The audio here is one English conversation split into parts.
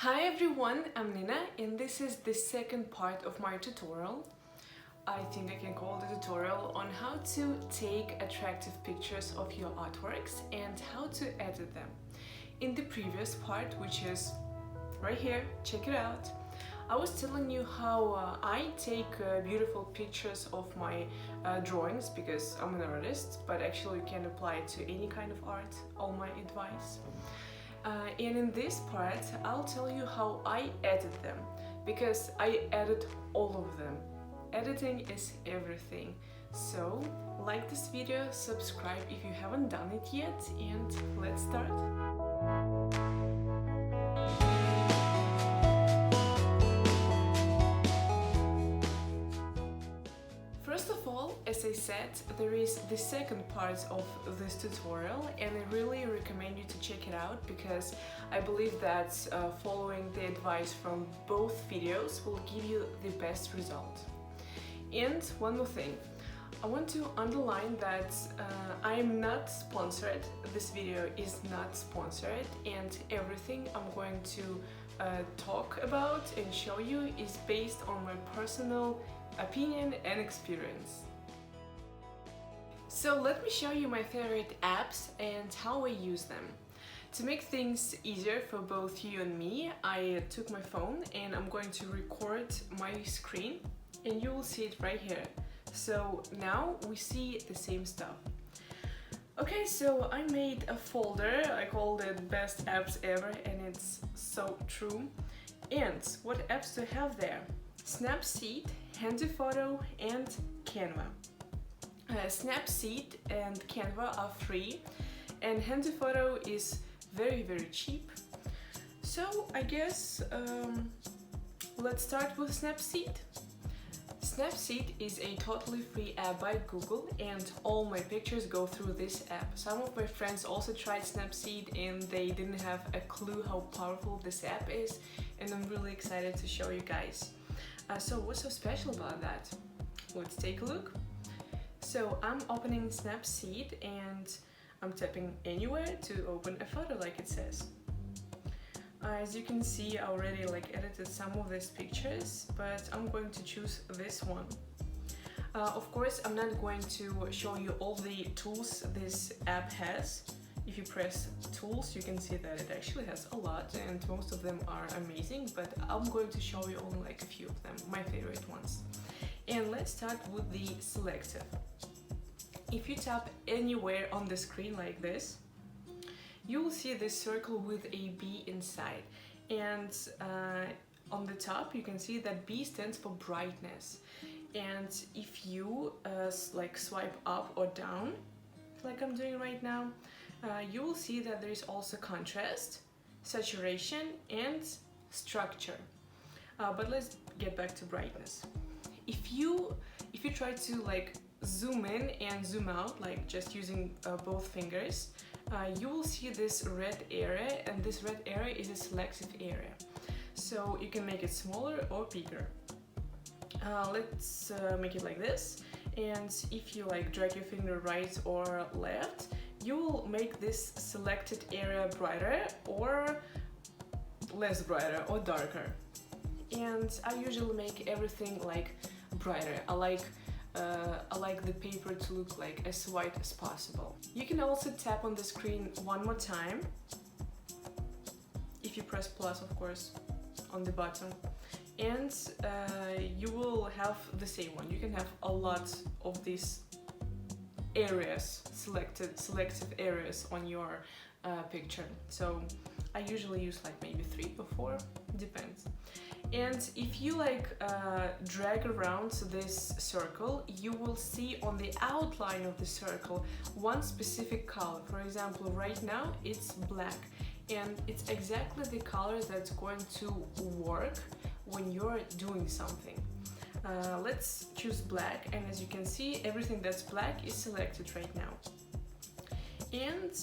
Hi everyone, I'm Nina and this is the second part of my tutorial. I think I can call it a tutorial on how to take attractive pictures of your artworks and how to edit them. In the previous part, which is right here, check it out, I was telling you how I take beautiful pictures of my drawings because I'm an artist, but actually you can apply it to any kind of art, all my advice. And in this part, I'll tell you how I edit them, because I edit all of them. Editing is everything. So, like this video, subscribe if you haven't done it yet, and let's start. First of all, as I said, there is the second part of this tutorial and I really recommend you to check it out because I believe that following the advice from both videos will give you the best result. And one more thing, I want to underline that I am not sponsored, this video is not sponsored, and everything I'm going to talk about and show you is based on my personal opinion and experience. So let me show you my favorite apps and how I use them. To make things easier for both you and me, I took my phone and I'm going to record my screen and you will see it right here. So now we see the same stuff. Okay, so I made a folder, I called it best apps ever, and it's so true. And what apps do I have there? Snapseed, Handy Photo and Canva. Snapseed and Canva are free and Handy Photo is very cheap. So I guess let's start with Snapseed. Snapseed is a totally free app by Google and all my pictures go through this app. Some of my friends also tried Snapseed and they didn't have a clue how powerful this app is, and I'm really excited to show you guys. So what's so special about that? Let's take a look. So I'm opening Snapseed and I'm tapping anywhere to open a photo like it says. As you can see, I already edited some of these pictures, but I'm going to choose this one. Of course, I'm not going to show you all the tools this app has. If you press tools, you can see that it actually has a lot and most of them are amazing, but I'm going to show you only a few of them, my favorite ones. And let's start with the selective. If you tap anywhere on the screen like this, you will see this circle with a B inside, and on the top you can see that B stands for brightness. And if you swipe up or down like I'm doing right now, you will see that there is also contrast, saturation and structure. But let's get back to brightness. If you try to zoom in and zoom out, just using both fingers, you will see this red area, and this red area is a selective area. So you can make it smaller or bigger. Let's make it like this, and if you drag your finger right or left, you will make this selected area brighter or less brighter or darker. And I usually make everything brighter. I like the paper to look as white as possible. You can also tap on the screen one more time, if you press plus of course on the bottom, and you will have the same one. You can have a lot of these areas, selective areas on your picture. So I usually use maybe 3 or 4, depends. And if you drag around this circle, you will see on the outline of the circle one specific color. For example, right now it's black, and it's exactly the color that's going to work when you're doing something. Let's choose black, and as you can see, everything that's black is selected right now. And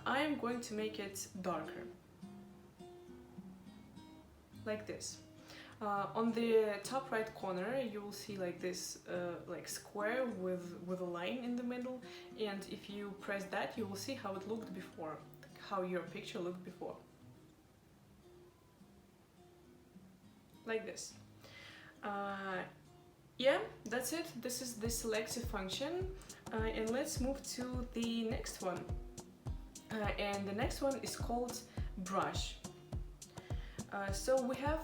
I am going to make it darker, like this. On the top right corner you will see this square with a line in the middle, and if you press that you will see how it looked before, how your picture looked before. like this. Yeah, that's it. This is the selective function, and let's move to the next one. And the next one is called brush. So we have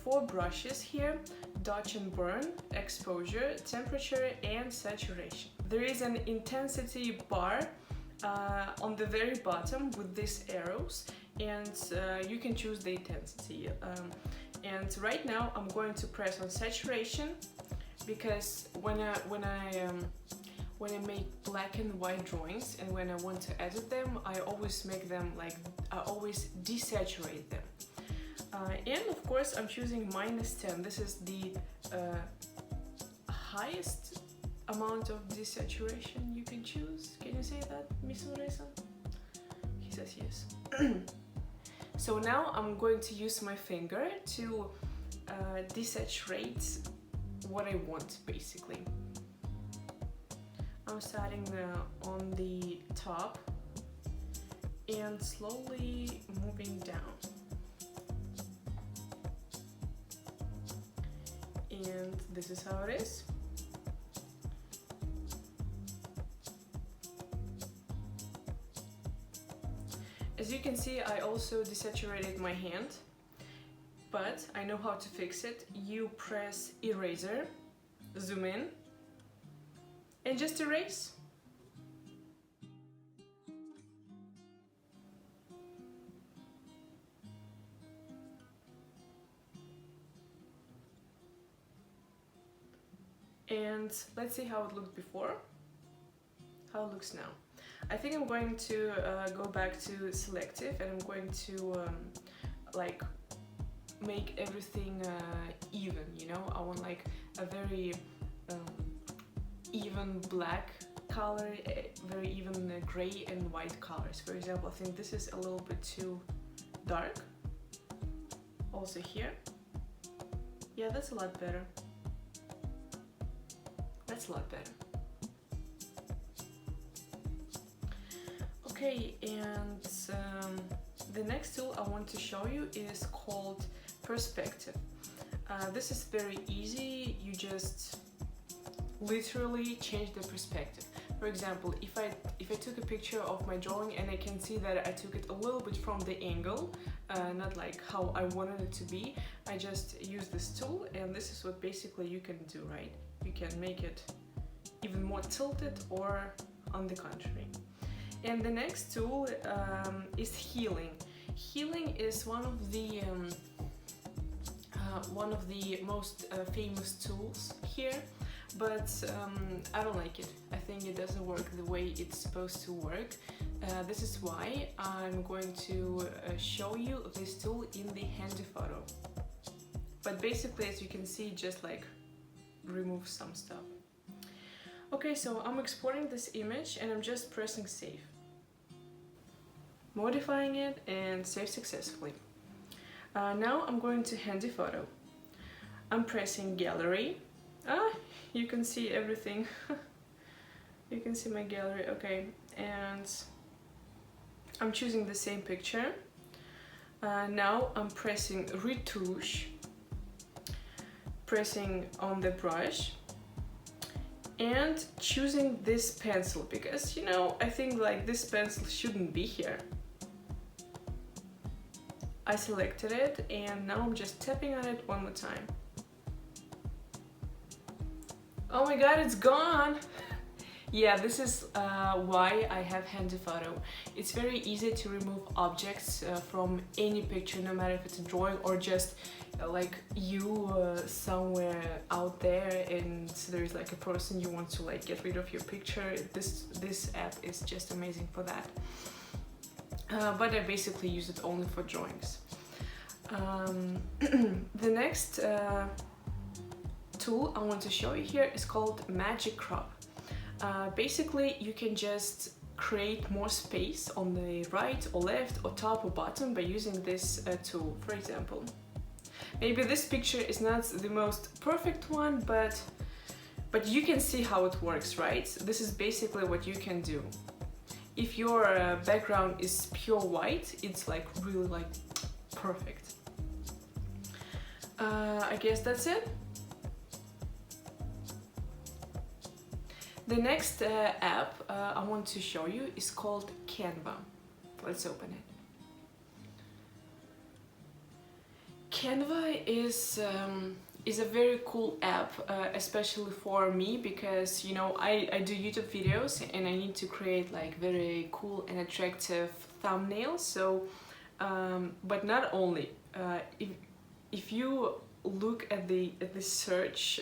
4 brushes here: dodge and burn, exposure, temperature, and saturation. There is an intensity bar on the very bottom with these arrows, and you can choose the intensity. And right now I'm going to press on saturation, because when I make black and white drawings and when I want to edit them, I always make them like, I always desaturate them. And of course I'm choosing -10. This is the highest amount of desaturation you can choose. Can you say that, Miss Uresa? He says yes. So now I'm going to use my finger to desaturate what I want, basically. I'm starting on the top and slowly moving down. And this is how it is. As you can see, I also desaturated my hand, but I know how to fix it. You press eraser, zoom in, and just erase. And let's see how it looked before, how it looks now. I think I'm going to go back to selective, and I'm going to like make everything even, you know? I want like a very even black color, very even gray and white colors. For example, I think this is a little bit too dark. Also here. Yeah, that's a lot better. That's a lot better. Okay, and the next tool I want to show you is called perspective. This is very easy. You just literally change the perspective. For example, if I took a picture of my drawing and I can see that I took it a little bit from the angle, not like how I wanted it to be, I just use this tool, and this is what basically you can do, right? You can make it even more tilted or on the contrary. And the next tool is healing. Healing is one of the most famous tools here, but I don't like it. I think it doesn't work the way it's supposed to work. This is why I'm going to show you this tool in the handy photo. But basically, as you can see, just like remove some stuff. Okay, so I'm exporting this image and I'm just pressing save. Modifying it and save successfully. Now I'm going to handy photo. I'm pressing gallery. You can see everything. You can see my gallery, okay. And I'm choosing the same picture. Now I'm pressing retouche, pressing on the brush, and choosing this pencil, because, you know, I think like this pencil shouldn't be here. I selected it, and now I'm just tapping on it one more time. Oh my god, it's gone! Yeah, this is why I have handy photo. It's very easy to remove objects from any picture, no matter if it's a drawing or just like you somewhere out there and there's like a person you want to like get rid of your picture. This app is just amazing for that. But I basically use it only for drawings. The next tool I want to show you here is called Magic Crop. Basically, you can just create more space on the right or left or top or bottom by using this tool. For example, maybe this picture is not the most perfect one, but you can see how it works, right? This is basically what you can do. If your background is pure white, it's like really like perfect. I guess that's it. The next app I want to show you is called Canva. Let's open it. Canva is a very cool app, especially for me, because you know I do YouTube videos and I need to create like very cool and attractive thumbnails. So, but not only if you look at the search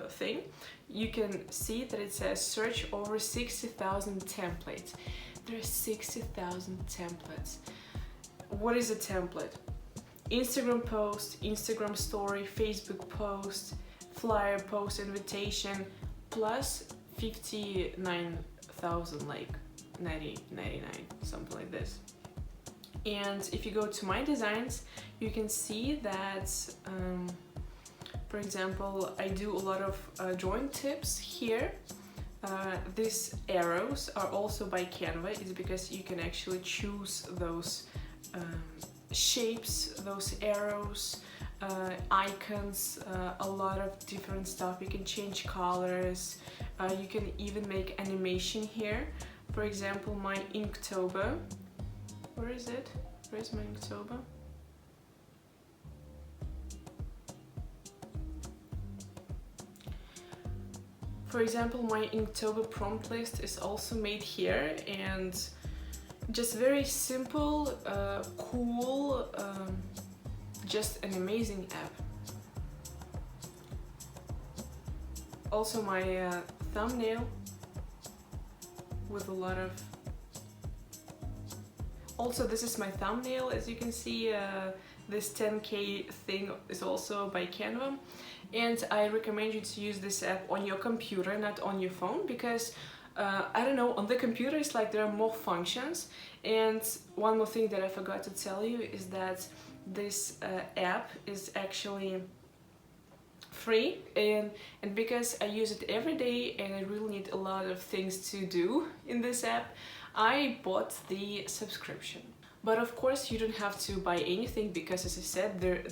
thing, you can see that it says search over 60,000 templates. There are 60,000 templates. What is a template? Instagram post, Instagram story, Facebook post, flyer post, invitation, plus 59,000, like 99, something like this. And if you go to my designs, you can see that, for example, I do a lot of drawing tips here. These arrows are also by Canva. It's because you can actually choose those shapes, those arrows, icons, a lot of different stuff. You can change colors, you can even make animation here. For example, my Inktober. Where is it? Where's my Inktober? For example, my Inktober prompt list is also made here, and just very simple, cool, just an amazing app. Also my thumbnail with a lot of... Also, this is my thumbnail, as you can see. This 10K thing is also by Canva, and I recommend you to use this app on your computer, not on your phone, because I don't know, on the computer it's like there are more functions. And one more thing that I forgot to tell you is that this app is actually free, and because I use it every day and I really need a lot of things to do in this app, I bought the subscription. But of course you don't have to buy anything, because as I said, there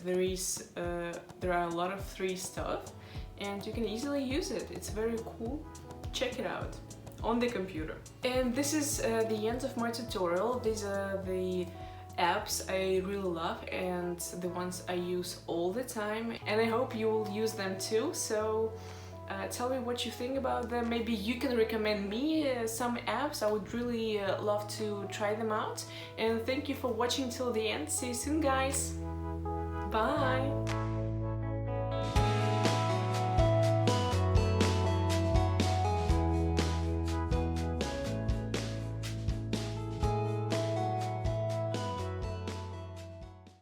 are a lot of free stuff and you can easily use it. It's very cool. Check it out on the computer. And this is the end of my tutorial. These are the apps I really love and the ones I use all the time, and I hope you will use them too. So tell me what you think about them. Maybe you can recommend me some apps. I would really love to try them out. And thank you for watching till the end. See you soon, guys. Bye.